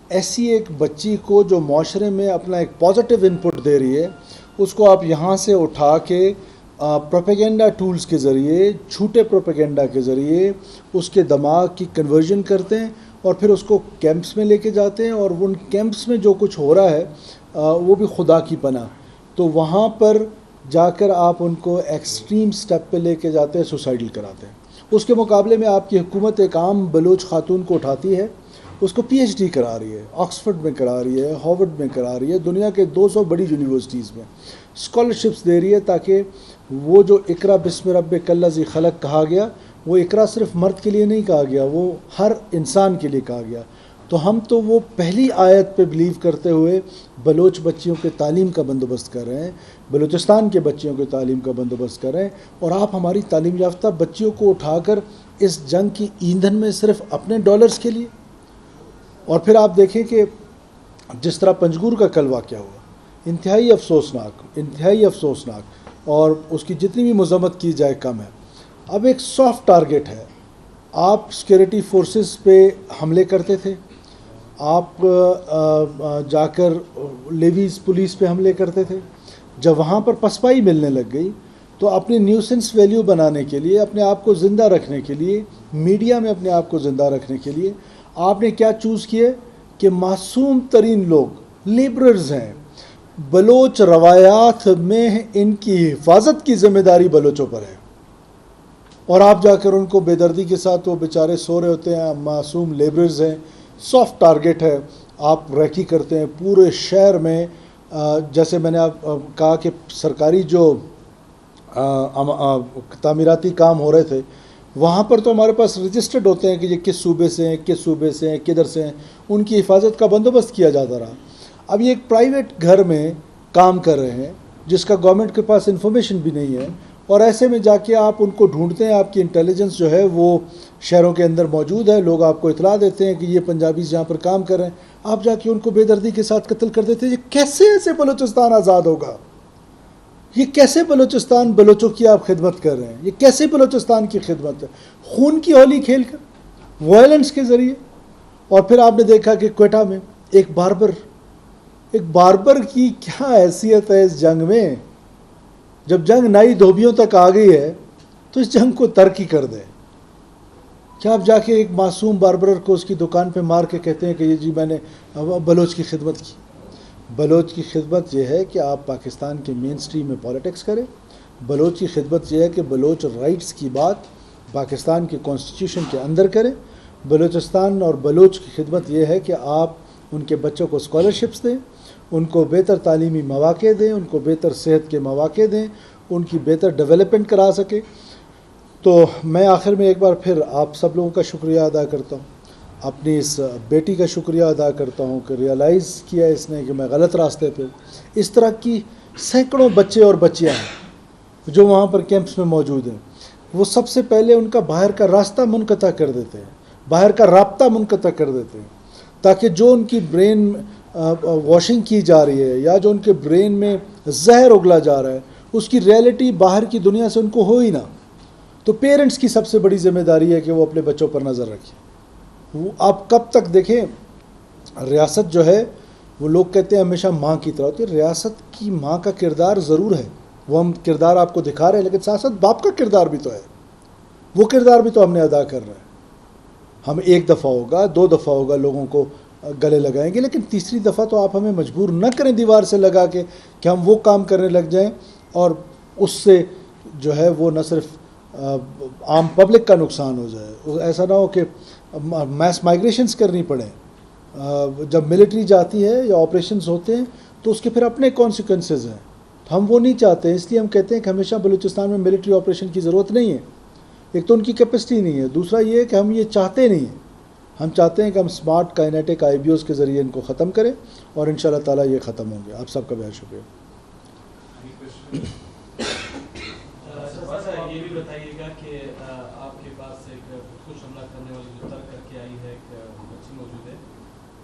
ایسی ایک بچی کو جو معاشرے میں اپنا ایک پازیٹیو انپٹ دے رہی ہے، اس کو آپ یہاں سے اٹھا کے پروپیگنڈا ٹولز کے ذریعے، جھوٹے پروپیگنڈا کے ذریعے اس کے دماغ کی کنورژن کرتے ہیں اور پھر اس کو کیمپس میں لے کے جاتے ہیں، اور ان کیمپس میں جو کچھ ہو رہا ہے وہ بھی خدا کی پناہ. تو وہاں پر جا کر آپ ان کو ایکسٹریم سٹیپ پہ لے کے جاتے ہیں، سوسائڈل کراتے ہیں. اس کے مقابلے میں آپ کی حکومت ایک عام بلوچ خاتون کو اٹھاتی ہے، اس کو پی ایچ ڈی کرا رہی ہے، آکسفورڈ میں کرا رہی ہے، ہارورڈ میں کرا رہی ہے، دنیا کے 200 بڑی یونیورسٹیز میں اسکالرشپس دے رہی ہے، تاکہ وہ جو اقرا بسم ربک الذی خلق کہا گیا، وہ اقرا صرف مرد کے لیے نہیں کہا گیا، وہ ہر انسان کے لیے کہا گیا. تو ہم تو وہ پہلی آیت پہ بلیو کرتے ہوئے بلوچ بچیوں کے تعلیم کا بندوبست کر رہے ہیں، بلوچستان کے بچیوں کے تعلیم کا بندوبست کر رہے ہیں، اور آپ ہماری تعلیم یافتہ بچیوں کو اٹھا کر اس جنگ کی ایندھن میں صرف اپنے ڈالرز کے لیے. اور پھر آپ دیکھیں کہ جس طرح پنجگور کا کل واقعہ ہوا، انتہائی افسوسناک، اور اس کی جتنی بھی مذمت کی جائے کم ہے. اب ایک سافٹ ٹارگٹ ہے، آپ سیکورٹی فورسز پہ حملے کرتے تھے، آپ جا کر لیویز پولیس پہ حملے کرتے تھے. جب وہاں پر پسپائی ملنے لگ گئی تو اپنی نیوسنس ویلیو بنانے کے لیے، اپنے آپ کو زندہ رکھنے کے لیے، میڈیا میں اپنے آپ کو زندہ رکھنے کے لیے آپ نے کیا چوز کیے کہ معصوم ترین لوگ لیبررز ہیں، بلوچ روایات میں ان کی حفاظت کی ذمہ داری بلوچوں پر ہے، اور آپ جا کر ان کو بے دردی کے ساتھ، وہ بیچارے سو رہے ہوتے ہیں، معصوم لیبررز ہیں، سافٹ ٹارگٹ ہے، آپ ریکی کرتے ہیں پورے شہر میں. جیسے میں نے آپ کہا کہ سرکاری جو تعمیراتی کام ہو رہے تھے، وہاں پر تو ہمارے پاس رجسٹرڈ ہوتے ہیں کہ یہ کس صوبے سے ہیں، کس صوبے سے ہیں، کدھر سے ہیں، ان کی حفاظت کا بندوبست کیا جاتا رہا. اب یہ ایک پرائیویٹ گھر میں کام کر رہے ہیں جس کا گورنمنٹ کے پاس انفارمیشن بھی نہیں ہے، اور ایسے میں جا کے آپ ان کو ڈھونڈتے ہیں. آپ کی انٹیلیجنس جو ہے وہ شہروں کے اندر موجود ہے، لوگ آپ کو اطلاع دیتے ہیں کہ یہ پنجابیز جہاں پر کام کر رہے ہیں، آپ جا کے ان کو بے دردی کے ساتھ قتل کر دیتے ہیں. یہ کیسے ایسے بلوچستان آزاد ہوگا؟ یہ کیسے بلوچستان بلوچوں کی آپ خدمت کر رہے ہیں؟ یہ کیسے بلوچستان کی خدمت ہے؟ خون کی ہولی کھیل کر، وائلنس کے ذریعے. اور پھر آپ نے دیکھا کہ کوئٹہ میں ایک باربر کی کیا حیثیت ہے اس جنگ میں. جب جنگ نائی دھوبیوں تک آ گئی ہے تو اس جنگ کو ترک ہی کر دیں. کیا آپ جا کے ایک معصوم باربرر کو اس کی دکان پہ مار کے کہتے ہیں کہ یہ جی میں نے بلوچ کی خدمت کی؟ بلوچ کی خدمت یہ ہے کہ آپ پاکستان کے مین سٹریم میں پالیٹکس کریں. بلوچ کی خدمت یہ ہے کہ بلوچ رائٹس کی بات پاکستان کے کانسٹیٹیوشن کے اندر کریں. بلوچستان اور بلوچ کی خدمت یہ ہے کہ آپ ان کے بچوں کو اسکالرشپس دیں، ان کو بہتر تعلیمی مواقع دیں، ان کو بہتر صحت کے مواقع دیں، ان کی بہتر ڈیولپمنٹ کرا سکیں. تو میں آخر میں ایک بار پھر آپ سب لوگوں کا شکریہ ادا کرتا ہوں، اپنی اس بیٹی کا شکریہ ادا کرتا ہوں کہ ریئلائز کیا اس نے کہ میں غلط راستے پہ. اس طرح کی سینکڑوں بچے اور بچیاں ہیں جو وہاں پر کیمپس میں موجود ہیں. وہ سب سے پہلے ان کا باہر کا راستہ منقطع کر دیتے ہیں، باہر کا رابطہ منقطع کر دیتے ہیں، تاکہ جو ان کی برین واشنگ کی جا رہی ہے یا جو ان کے برین میں زہر اگلا جا رہا ہے اس کی ریئلٹی باہر کی دنیا سے ان کو ہو ہی نہ. تو پیرنٹس کی سب سے بڑی ذمہ داری ہے کہ وہ اپنے بچوں پر نظر رکھیں. وہ آپ کب تک دیکھیں، ریاست جو ہے وہ لوگ کہتے ہیں ہمیشہ ماں کی طرح ہوتی ہے. ریاست کی ماں کا کردار ضرور ہے، وہ ہم کردار آپ کو دکھا رہے ہیں، لیکن ساتھ ساتھ باپ کا کردار بھی تو ہے، وہ کردار بھی تو ہم نے ادا کر رہے ہیں. ہم ایک دفعہ ہوگا، دو دفعہ ہوگا لوگوں کو گلے لگائیں گے، لیکن تیسری دفعہ تو آپ ہمیں مجبور نہ کریں دیوار سے لگا کے کہ ہم وہ کام کرنے لگ جائیں اور اس سے جو ہے وہ نہ صرف عام پبلک کا نقصان ہو جائے. ایسا نہ ہو کہ میس مائگریشنز کرنی پڑیں. جب ملٹری جاتی ہے یا آپریشنز ہوتے ہیں تو اس کے پھر اپنے کانسیکوینسز ہیں، ہم وہ نہیں چاہتے. اس لیے ہم کہتے ہیں کہ ہمیشہ بلوچستان میں ملٹری آپریشن کی ضرورت نہیں ہے. ایک تو ان کی کیپیسٹی نہیں ہے، دوسرا یہ ہے کہ ہم یہ چاہتے نہیں ہیں. ہم چاہتے ہیں کہ ہم smart kinetic I B Os کے ذریعے ان کو ختم کریں، اور ان شاء اللہ تعالیٰ یہ ختم ہوں گے. آپ سب کا بہت شکریہ. یہ بھی بتائیے گا کہ آپ کے پاس ایک خودکش حملہ کرنے والی جو ترک کر کے آئی ہے ایک بچی موجود ہے،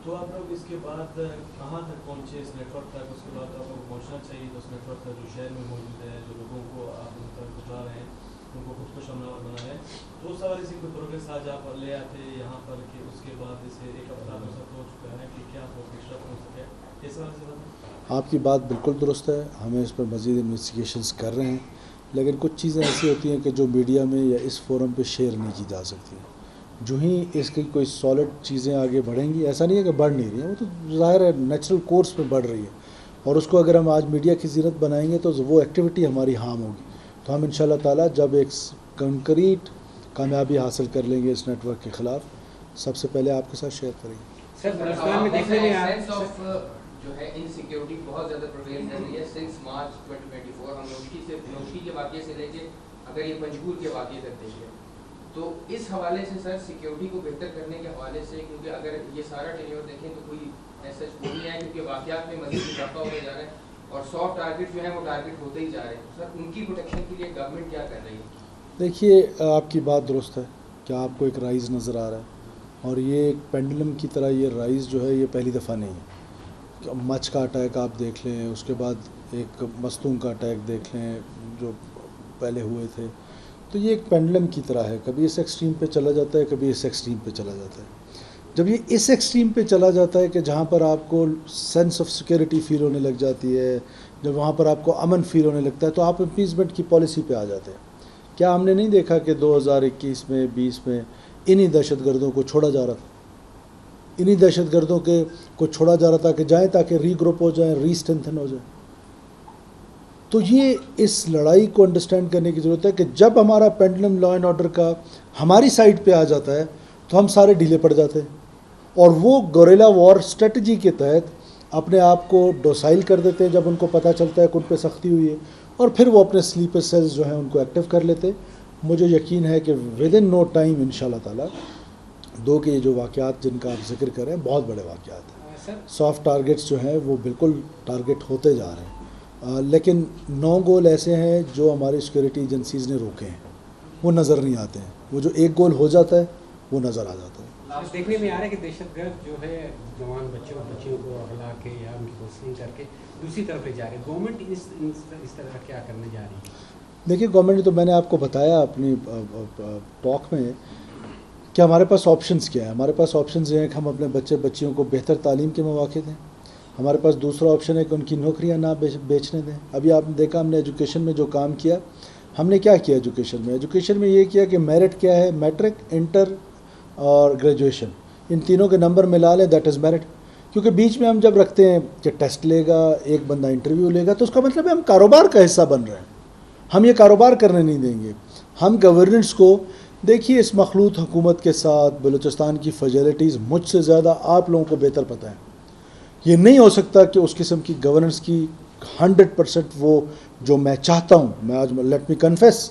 تو آپ لوگ اس کے بعد کہاں تک پہنچے اس نیٹ ورک تک؟ اس کے بعد آپ کو پہنچنا چاہیے تو اس نیٹ ورک تک جو شہر میں موجود ہے، جو لوگوں کو آپ ان تک پہنچا رہے ہیں، ان کو خودکش حملہ بنا ہے. تو اس حوالے سے کوئی پروگریس آج آپ لے آتے یہاں پر کہ اس کے بعد جیسے ایک ہفتہ ہو چکا ہے کہ کیا اس حوالے سے بتائیں. آپ کی بات بالکل درست ہے، ہمیں اس پر مزید انویسٹیگیشنز کر رہے ہیں، لیکن کچھ چیزیں ایسی ہوتی ہیں کہ جو میڈیا میں یا اس فورم پہ شیئر نہیں کی جا سکتی. جو ہی اس کی کوئی سالڈ چیزیں آگے بڑھیں گی، ایسا نہیں ہے کہ بڑھ نہیں رہی ہیں، وہ تو ظاہر ہے نیچرل کورس پہ بڑھ رہی ہے، اور اس کو اگر ہم آج میڈیا کی زینت بنائیں گے تو وہ ایکٹیویٹی ہماری ہارم ہوگی. تو ہم انشاءاللہ تعالیٰ جب ایک کنکریٹ کامیابی حاصل کر لیں گے اس نیٹ ورک کے خلاف، سب سے پہلے آپ کے ساتھ شیئر کریں گے. سر بلوچستان میں دیکھنے میں جو ہے انسیکیورٹی بہت زیادہ پرویل کر رہی ہے سنس مارچ 2024. ہم نوشکی کے واقعے سے لے کے اگر یہ پنجگور کے واقعے تک دیکھیں تو اس حوالے سے سر سیکیورٹی کو بہتر کرنے کے حوالے سے، کیونکہ اگر یہ سارا ٹینیور دیکھیں تو کوئی ایسا وہ نہیں ہے، کیونکہ واقعات میں مزید اضافہ ہونے جا رہا ہے اور سافٹ ٹارگیٹ جو ہے وہ ٹارگیٹ ہوتے ہی جا رہے ہیں. سر ان کی پروٹیکشن کے لیے گورنمنٹ کیا کر رہی ہے؟ دیکھیے، آپ کی بات درست ہے کہ آپ کو ایک رائز نظر آ رہا ہے، اور یہ ایک پینڈولم کی طرح یہ رائز جو ہے یہ پہلی دفعہ نہیں ہے. مچھ کا اٹیک آپ دیکھ لیں، اس کے بعد ایک مستونگ کا اٹیک دیکھ لیں جو پہلے ہوئے تھے، تو یہ ایک پینڈولم کی طرح ہے، کبھی اس ایکسٹریم پہ چلا جاتا ہے، کبھی اس ایکسٹریم پہ چلا جاتا ہے. جب یہ اس ایکسٹریم پہ چلا جاتا ہے کہ جہاں پر آپ کو سینس آف سیکورٹی فیل ہونے لگ جاتی ہے، جب وہاں پر آپ کو امن فیل ہونے لگتا ہے، تو آپ اپیسمنٹ کی پالیسی پہ آ جاتے ہیں. کیا ہم نے نہیں دیکھا کہ 2021 میں 20 میں انہی دہشت گردوں کو چھوڑا جا رہا تھا، انہی دہشت گردوں کو چھوڑا جا رہا تھا کہ جائیں تاکہ ری گروپ ہو جائیں، ری اسٹرینتھن ہو جائیں. تو یہ اس لڑائی کو انڈرسٹینڈ کرنے کی ضرورت ہے کہ جب ہمارا پینڈولم لا اینڈ آرڈر کا ہماری سائڈ پہ آ جاتا ہے تو ہم سارے ڈھیلے پڑ جاتے ہیں، اور وہ گوریلا وار اسٹریٹجی کے تحت اپنے آپ کو ڈوسائل کر دیتے ہیں جب ان کو پتہ چلتا ہے کہ ان پہ سختی ہوئی ہے، اور پھر وہ اپنے سلیپر سیلز جو ہیں ان کو ایکٹیو کر لیتے. مجھے یقین ہے کہ ود ان نو ٹائم انشاءاللہ تعالیٰ دو کے یہ جو واقعات جن کا آپ ذکر کر رہے ہیں بہت بڑے واقعات ہیں. سافٹ ٹارگیٹس جو ہیں وہ بالکل ٹارگیٹ ہوتے جا رہے ہیں، لیکن 9 گول ایسے ہیں جو ہماری سیکورٹی ایجنسیز نے روکے ہیں، وہ نظر نہیں آتے ہیں. وہ جو ایک گول ہو جاتا ہے وہ نظر آ جاتا ہے. دیکھنے میں آ رہا ہے کہ دہشت گرد جو ہے جوان بچیوں کو اغلا کے یا ان کی پوسٹنگ کر کے دوسری طرف لے جا رہے ہیں. گورنمنٹ اس طرح کیا کرنے جا رہی ہے؟ دیکھیے، گورنمنٹ تو میں نے آپ کو بتایا اپنی ٹاک میں کہ ہمارے پاس آپشنز کیا ہیں. ہمارے پاس آپشنز یہ ہیں کہ ہم اپنے بچیوں کو بہتر تعلیم کے مواقع دیں. ہمارے پاس دوسرا آپشن ہے کہ ان کی نوکریاں نہ بیچنے دیں. ابھی آپ نے دیکھا ہم نے ایجوکیشن میں جو کام کیا، ہم نے کیا کیا ایجوکیشن میں یہ کیا کہ میرٹ کیا ہے، میٹرک، انٹر اور گریجویشن، ان تینوں کے نمبر ملا لیں، دیٹ از میرٹ. کیونکہ بیچ میں ہم جب رکھتے ہیں کہ ٹیسٹ لے گا، ایک بندہ انٹرویو لے گا، تو اس کا مطلب ہے ہم کاروبار کا حصہ بن رہے ہیں. ہم یہ کاروبار کرنے نہیں دیں گے. ہم گورننس کو دیکھیے، اس مخلوط حکومت کے ساتھ بلوچستان کی فیسلٹیز مجھ سے زیادہ آپ لوگوں کو بہتر پتہ ہے. یہ نہیں ہو سکتا کہ اس قسم کی گورننس کی 100% وہ جو میں چاہتا ہوں، میں آج لیٹ می کنفیس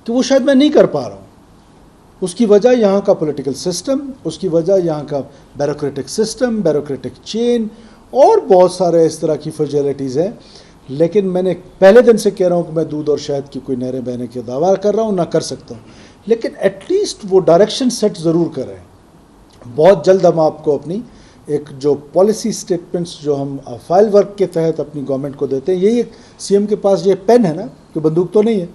کہ وہ شاید میں نہیں کر پا رہا ہوں. اس کی وجہ یہاں کا پولیٹیکل سسٹم، اس کی وجہ یہاں کا بیوروکریٹک سسٹم، بیوروکریٹک چین، اور بہت سارے اس طرح کی فیسلٹیز ہیں. لیکن میں نے پہلے دن سے کہہ رہا ہوں کہ میں دودھ اور شہد کی کوئی نہریں بہنے کے دعویٰ کر رہا ہوں نہ کر سکتا ہوں، لیکن ایٹ لیسٹ وہ ڈائریکشن سیٹ ضرور کریں. بہت جلد ہم آپ کو اپنی ایک جو پالیسی سٹیٹمنٹس جو ہم فائل ورک کے تحت اپنی گورنمنٹ کو دیتے ہیں، یہی ایک سی ایم کے پاس یہ پین ہے نا، کہ بندوق تو نہیں ہے،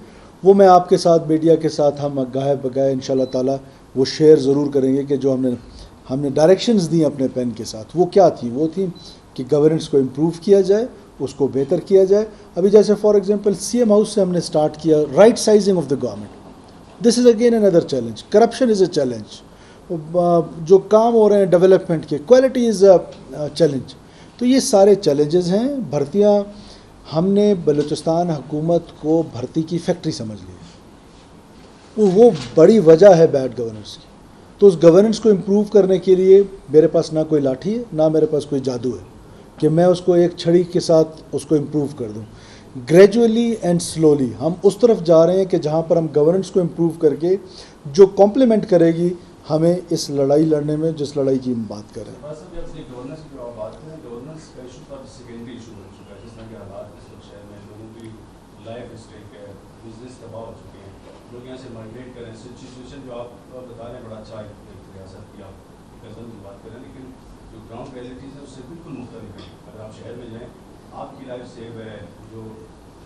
وہ میں آپ کے ساتھ میڈیا کے ساتھ ہم گاہے بگاہے انشاءاللہ تعالیٰ وہ شیئر ضرور کریں گے کہ جو ہم نے ڈائریکشنز دی اپنے پین کے ساتھ. وہ کیا تھیں؟ وہ تھیں کہ گورننس کو امپروو کیا جائے، اس کو بہتر کیا جائے. ابھی جیسے for example C M house سے ہم نے سٹارٹ کیا right sizing of the government. This is again another challenge. Corruption is a challenge. جو کام ہو رہے ہیں ڈیولپمنٹ کے، کوالٹی از اے چیلنج. تو یہ سارے چیلنجز ہیں. بھرتیاں ہم نے بلوچستان حکومت کو بھرتی کی فیکٹری سمجھ لی، وہ بڑی وجہ ہے بیڈ گورننس کی. تو اس گورننس کو امپروو کرنے کے لیے میرے پاس نہ کوئی لاٹھی ہے، نہ میرے پاس کوئی جادو ہے کہ میں اس کو ایک چھڑی کے ساتھ اس کو امپروو کر دوں. گریجولی اینڈ سلولی ہم اس طرف جا رہے ہیں کہ جہاں پر ہم گورننس کو امپروو کر کے جو کمپلیمنٹ کرے گی ہمیں اس لڑائی لڑنے میں، جس لڑائی کی ہم بات کر رہے ہیں. گورننس کی جو آپ بات کریں، گورننس کا ایشو تو سیکنڈری ایشو بن چکا ہے. جس طرح کے حالات اس وقت شہر میں لوگوں کی لائف اسٹیک ہے، بزنس تباہ ہو چکے ہیں، لوگ یہاں سے مائگریٹ کریں. سچویشن جو آپ بتا رہے ہیں بڑا اچھا ایک ریاست کی آپ غزل کی بات کریں، لیکن جو گراؤنڈ ریئلٹیز ہے اس سے بالکل مختلف ہے. اگر آپ شہر میں جائیں آپ کی لائف سیو ہے، جو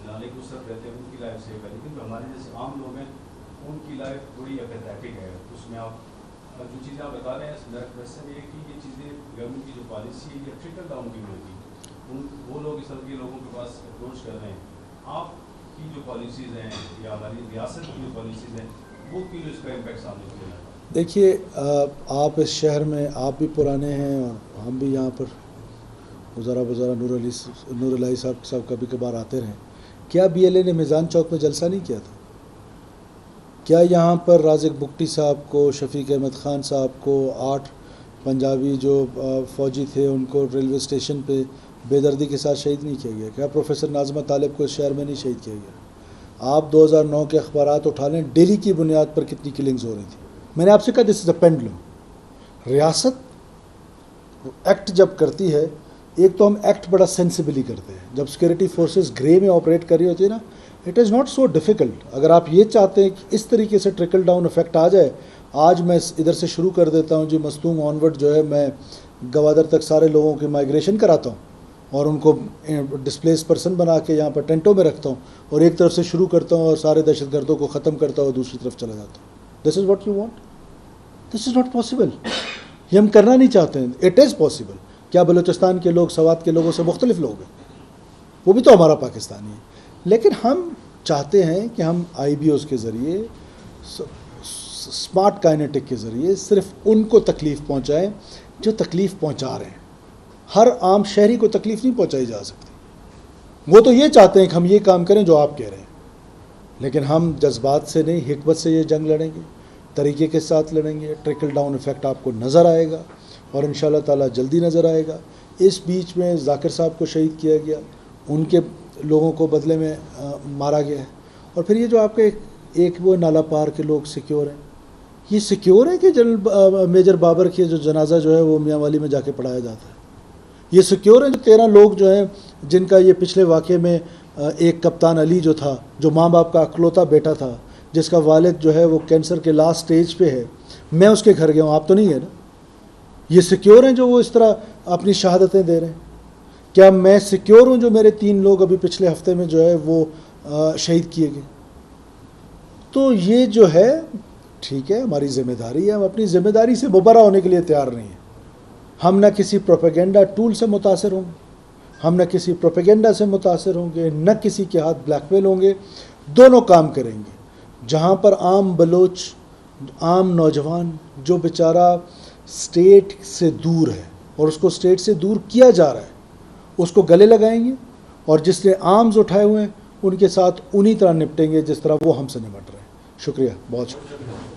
نالے کو صرف رہتے ہیں ان کی لائف سیو ہے، لیکن جو ہمارے جیسے عام لوگ ہیں ان کی لائف تھوڑی اپیتھیٹک ہے. اس میں آپ جو چیزیں آپ بتا رہے ہیں میرا کوشچن یہ ہے کہ یہ چیزیں گورنمنٹ کی جو پالیسی ہے یہ ٹرکل ڈاؤن کی ہوتی ہے. وہ لوگ اس طرح کے لوگوں کے پاس اپروچ کر رہے ہیں. آپ کی جو پالیسیز ہیں یا ہماری ریاست کی جو پالیسیز ہیں وہ کیوں اس کا امپیکٹ سامنے سے لینا ہے؟ دیکھیے آپ اس شہر میں آپ بھی پرانے ہیں اور ہم بھی یہاں پر وزارہ نور الہی صاحب کبھی کبھار آتے رہے. کیا بی ایل اے نے میزان چوک میں جلسہ نہیں کیا تھا؟ کیا یہاں پر رازق بگٹی صاحب کو، شفیق احمد خان صاحب کو، 8 پنجابی جو فوجی تھے ان کو ریلوے اسٹیشن پہ بے دردی کے ساتھ شہید نہیں کیا گیا؟ کیا پروفیسر ناظمہ طالب کو اس شہر میں نہیں شہید کیا گیا؟ آپ 2009 کے اخبارات اٹھا لیں، ڈیلی کی بنیاد پر کتنی کلنگز ہو رہی تھی. میں نے آپ سے کہا دس از اے پینڈلم. ریاست ایکٹ جب کرتی ہے، ایک تو ہم ایکٹ بڑا سینسیبلی کرتے ہیں. جب سیکورٹی فورسز گرے میں آپریٹ کر رہی ہوتی ہے نا، it is not so difficult. اگر آپ یہ چاہتے ہیں کہ اس طریقے سے ٹرکل ڈاؤن افیکٹ آ جائے، آج میں ادھر سے شروع کر دیتا ہوں جی، مستونگ آنورڈ جو ہے میں گوادر تک سارے لوگوں کی مائگریشن کراتا ہوں اور ان کو ڈسپلیس پرسن بنا کے یہاں پر ٹینٹوں میں رکھتا ہوں، اور ایک طرف سے شروع کرتا ہوں اور سارے دہشت گردوں کو ختم کرتا ہوں اور دوسری طرف چلا جاتا ہوں. This is what you want? This is not possible. یہ ہم کرنا نہیں چاہتے ہیں. It is possible. کیا بلوچستان کے لوگ سوات کے لوگوں سے مختلف لوگ ہیں؟ وہ بھی تو ہمارا پاکستانی ہے. لیکن ہم چاہتے ہیں کہ ہم آئی بی اوز کے ذریعے، اسمارٹ کائنیٹک کے ذریعے صرف ان کو تکلیف پہنچائیں جو تکلیف پہنچا رہے ہیں. ہر عام شہری کو تکلیف نہیں پہنچائی جا سکتی. وہ تو یہ چاہتے ہیں کہ ہم یہ کام کریں جو آپ کہہ رہے ہیں، لیکن ہم جذبات سے نہیں، حکمت سے یہ جنگ لڑیں گے، طریقے کے ساتھ لڑیں گے. ٹرکل ڈاؤن افیکٹ آپ کو نظر آئے گا اور انشاءاللہ تعالیٰ جلدی نظر آئے گا. اس بیچ میں ذاکر صاحب کو شہید کیا گیا، ان کے لوگوں کو بدلے میں مارا گیا ہے. اور پھر یہ جو آپ کے ایک وہ نالا پار کے لوگ سیکیور ہیں، یہ سیکیور ہے کہ جنرل میجر بابر کے جو جنازہ جو ہے وہ میاں والی میں جا کے پڑھایا جاتا ہے؟ یہ سیکیور ہیں جو 13 لوگ جو ہیں جن کا یہ پچھلے واقعے میں ایک کپتان علی جو تھا، جو ماں باپ کا اکلوتا بیٹا تھا، جس کا والد جو ہے وہ کینسر کے لاسٹ سٹیج پہ ہے، میں اس کے گھر گیا ہوں، آپ تو نہیں ہے نا؟ یہ سیکیور ہیں جو وہ اس طرح اپنی شہادتیں دے رہے ہیں؟ کیا میں سیکیور ہوں جو میرے 3 لوگ ابھی پچھلے ہفتے میں جو ہے وہ شہید کیے گئے؟ تو یہ جو ہے ٹھیک ہے، ہماری ذمہ داری ہے، ہم اپنی ذمہ داری سے مبرہ ہونے کے لیے تیار نہیں ہیں. ہم نہ کسی پروپیگنڈا ٹول سے متاثر ہوں گے، ہم نہ کسی پروپیگنڈا سے متاثر ہوں گے، نہ کسی کے ہاتھ بلیک میل ہوں گے. دونوں کام کریں گے. جہاں پر عام بلوچ، عام نوجوان جو بیچارہ اسٹیٹ سے دور ہے اور اس کو اسٹیٹ سے دور کیا جا رہا ہے، اس کو گلے لگائیں گے، اور جس نے آرمز اٹھائے ہوئے ہیں ان کے ساتھ انہی طرح نپٹیں گے جس طرح وہ ہم سے نمٹ رہے ہیں. شکریہ، بہت شکریہ.